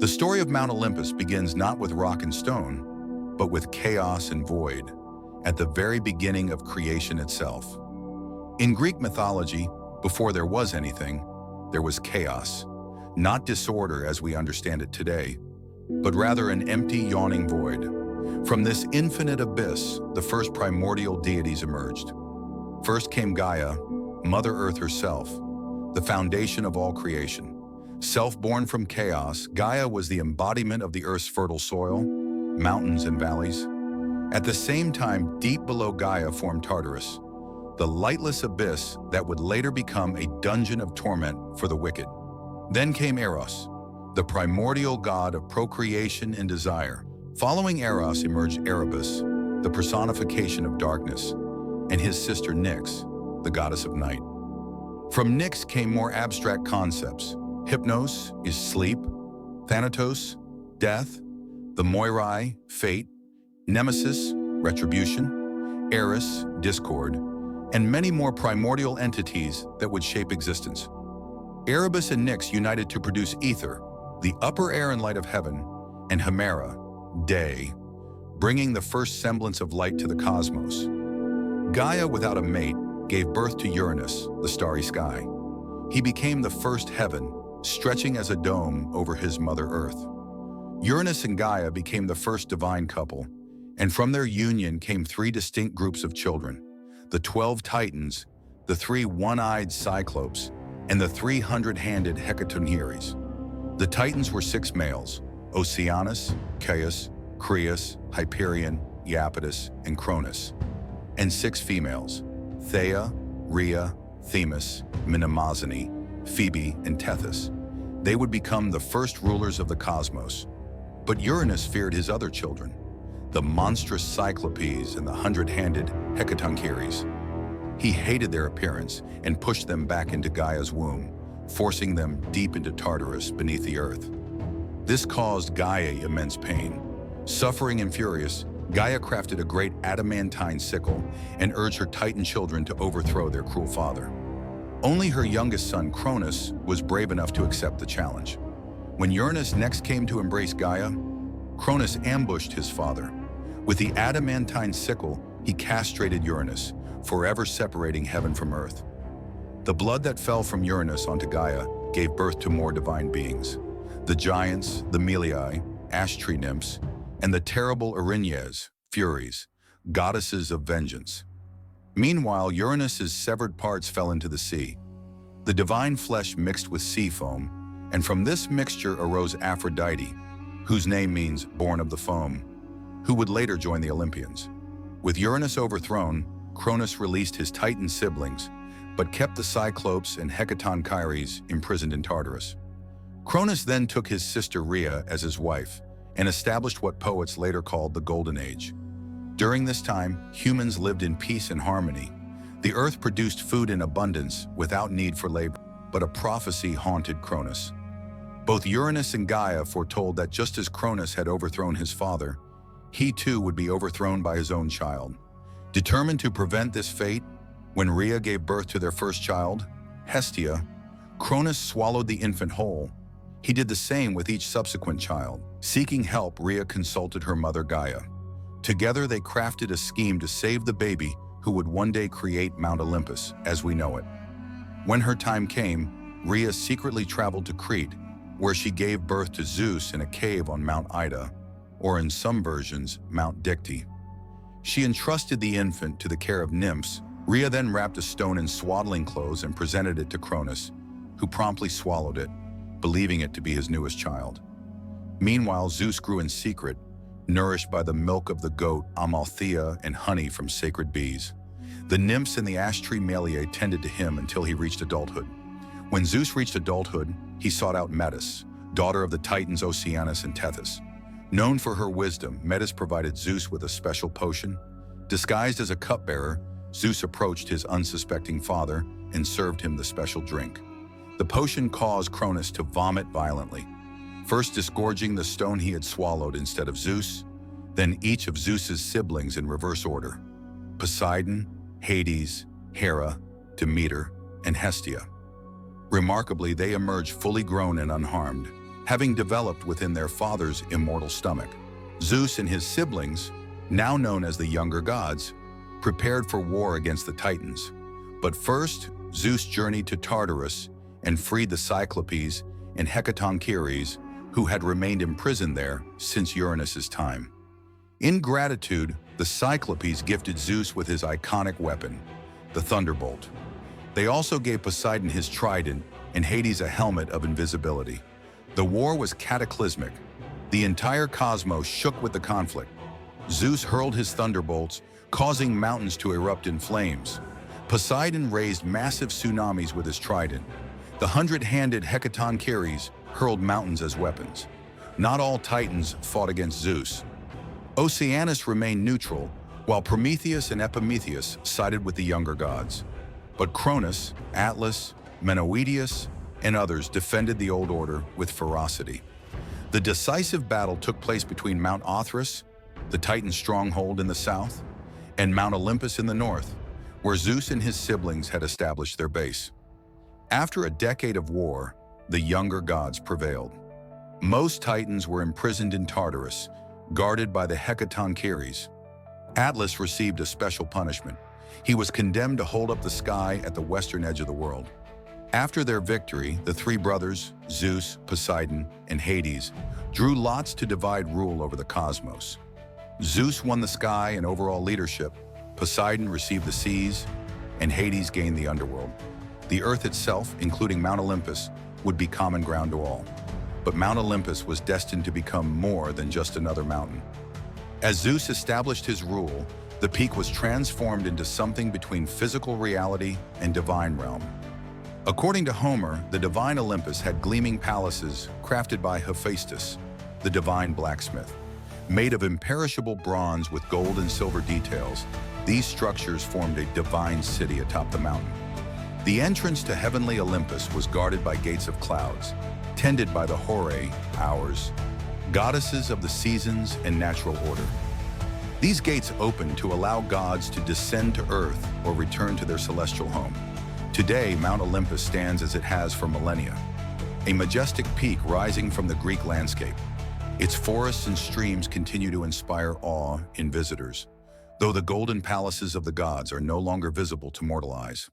The story of Mount Olympus begins not with rock and stone, but with chaos and void, at the very beginning of creation itself. In Greek mythology, before there was anything, there was chaos, not disorder as we understand it today, but rather an empty, yawning void. From this infinite abyss, the first primordial deities emerged. First came Gaia, Mother Earth herself, the foundation of all creation. Self-born from chaos, Gaia was the embodiment of the Earth's fertile soil, mountains and valleys. At the same time, deep below Gaia formed Tartarus, the lightless abyss that would later become a dungeon of torment for the wicked. Then came Eros, the primordial god of procreation and desire. Following Eros emerged Erebus, the personification of darkness, and his sister Nyx, the goddess of night. From Nyx came more abstract concepts. Hypnos is sleep, Thanatos, death, the Moirai, fate, Nemesis, retribution, Eris, discord, and many more primordial entities that would shape existence. Erebus and Nyx united to produce Ether, the upper air and light of heaven, and Hemera, day, bringing the first semblance of light to the cosmos. Gaia, without a mate, gave birth to Uranus, the starry sky. He became the first heaven, stretching as a dome over his Mother Earth. Uranus and Gaia became the first divine couple, and from their union came three distinct groups of children: the 12 Titans, the 3 one-eyed Cyclopes, and the 300-handed hecatoncheires. The Titans were 6 males: Oceanus, Caius, Creus, Hyperion, Iapetus, and Cronus, and 6 females: Theia, Rhea, Themis, Mnemosyne, Phoebe, and Tethys. They would become the first rulers of the cosmos. But Uranus feared his other children, the monstrous Cyclopes and the 100-handed hecatoncheires. He hated their appearance and pushed them back into Gaia's womb, forcing them deep into Tartarus beneath the earth. This caused Gaia immense pain. Suffering and furious, Gaia crafted a great adamantine sickle and urged her Titan children to overthrow their cruel father. Only her youngest son, Cronus, was brave enough to accept the challenge. When Uranus next came to embrace Gaia, Cronus ambushed his father. With the adamantine sickle, he castrated Uranus, forever separating heaven from earth. The blood that fell from Uranus onto Gaia gave birth to more divine beings: the giants, the Meliae, ash tree nymphs, and the terrible Erinyes, Furies, goddesses of vengeance. Meanwhile, Uranus's severed parts fell into the sea. The divine flesh mixed with sea foam, and from this mixture arose Aphrodite, whose name means born of the foam, who would later join the Olympians. With Uranus overthrown, Cronus released his Titan siblings, but kept the Cyclopes and hecatoncheires imprisoned in Tartarus. Cronus then took his sister Rhea as his wife, and established what poets later called the Golden Age. During this time, humans lived in peace and harmony. The earth produced food in abundance without need for labor, but a prophecy haunted Cronus. Both Uranus and Gaia foretold that just as Cronus had overthrown his father, he too would be overthrown by his own child. Determined to prevent this fate, when Rhea gave birth to their first child, Hestia, Cronus swallowed the infant whole. He did the same with each subsequent child. Seeking help, Rhea consulted her mother Gaia. Together they crafted a scheme to save the baby who would one day create Mount Olympus as we know it. When her time came, Rhea secretly traveled to Crete, where she gave birth to Zeus in a cave on Mount Ida, or in some versions, Mount Dicte. She entrusted the infant to the care of nymphs. Rhea then wrapped a stone in swaddling clothes and presented it to Cronus, who promptly swallowed it, believing it to be his newest child. Meanwhile, Zeus grew in secret, nourished by the milk of the goat Amalthea and honey from sacred bees. The nymphs and the ash tree Meliae tended to him until he reached adulthood. When Zeus reached adulthood, he sought out Metis, daughter of the Titans Oceanus and Tethys. Known for her wisdom, Metis provided Zeus with a special potion. Disguised as a cupbearer, Zeus approached his unsuspecting father and served him the special drink. The potion caused Cronus to vomit violently, first disgorging the stone he had swallowed instead of Zeus, then each of Zeus's siblings in reverse order: Poseidon, Hades, Hera, Demeter, and Hestia. Remarkably, they emerged fully grown and unharmed. having developed within their father's immortal stomach. Zeus and his siblings, now known as the younger gods, prepared for war against the Titans. But first, Zeus journeyed to Tartarus and freed the Cyclopes and hecatoncheires, who had remained imprisoned there since Uranus's time. In gratitude, the Cyclopes gifted Zeus with his iconic weapon, the thunderbolt. They also gave Poseidon his trident and Hades a helmet of invisibility. The war was cataclysmic. The entire cosmos shook with the conflict. Zeus hurled his thunderbolts, causing mountains to erupt in flames. Poseidon raised massive tsunamis with his trident. The 100-handed hecatoncheires hurled mountains as weapons. Not all Titans fought against Zeus. Oceanus remained neutral, while Prometheus and Epimetheus sided with the younger gods. But Cronus, Atlas, Menelaus, and others defended the old order with ferocity. The decisive battle took place between Mount Olympus, the Titan stronghold in the south, and Mount Olympus in the north, where Zeus and his siblings had established their base. After a decade of war, the younger gods prevailed. Most Titans were imprisoned in Tartarus, guarded by the hecatoncheires. Atlas received a special punishment. He was condemned to hold up the sky at the western edge of the world. After their victory, the three brothers, Zeus, Poseidon, and Hades, drew lots to divide rule over the cosmos. Zeus won the sky and overall leadership, Poseidon received the seas, and Hades gained the underworld. The earth itself, including Mount Olympus, would be common ground to all. But Mount Olympus was destined to become more than just another mountain. As Zeus established his rule, the peak was transformed into something between physical reality and divine realm. According to Homer, the divine Olympus had gleaming palaces crafted by Hephaestus, the divine blacksmith. Made of imperishable bronze with gold and silver details, these structures formed a divine city atop the mountain. The entrance to heavenly Olympus was guarded by gates of clouds, tended by the Horae, hours, goddesses of the seasons and natural order. These gates opened to allow gods to descend to earth or return to their celestial home. Today, Mount Olympus stands as it has for millennia, a majestic peak rising from the Greek landscape. Its forests and streams continue to inspire awe in visitors, though the golden palaces of the gods are no longer visible to mortal eyes.